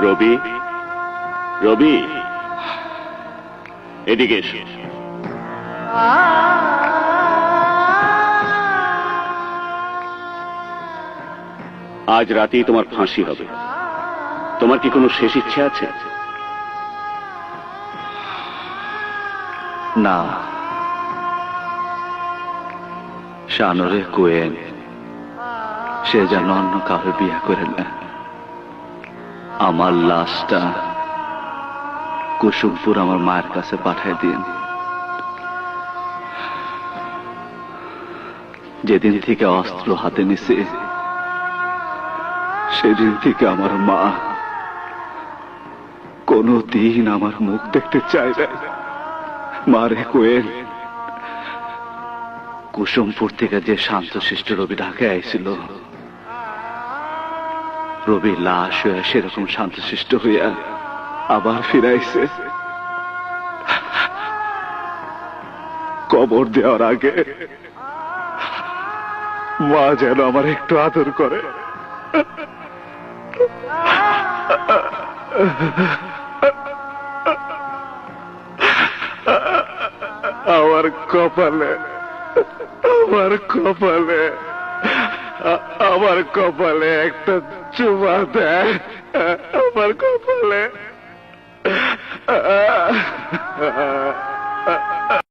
রবি, রবি, এদিকে এসো। আজ রাতেই তোমার ফাঁসি হবে। তোমার কি কোনো শেষ ইচ্ছা আছে? না, শানুরে কোয়েন সে যেন অন্য কারো বিয়ে করে না। আমার লাশটা কুসুমপুর আমার মায়ের কাছে পাঠিয়ে দিন। যেদিন থেকে অস্ত্র হাতে নিছে সেদিন থেকে আমার মা কোনদিন আমার মুখ দেখতে চায় না। মারে কোয়েল, কুসুমপুর থেকে যে শান্তশিষ্ট রবি ঢাকে আইছিল, রবি লাশ হয়ে সেরকম শান্তশিষ্ট হইয়া আবার ফিরাইছে। কবর দেওয়ার আগে মা যেন আমার একটু আদর করে। আমার কপালে, আমার কপালে, আমার কপালে একটা চুমা দেয়। আমার কপালে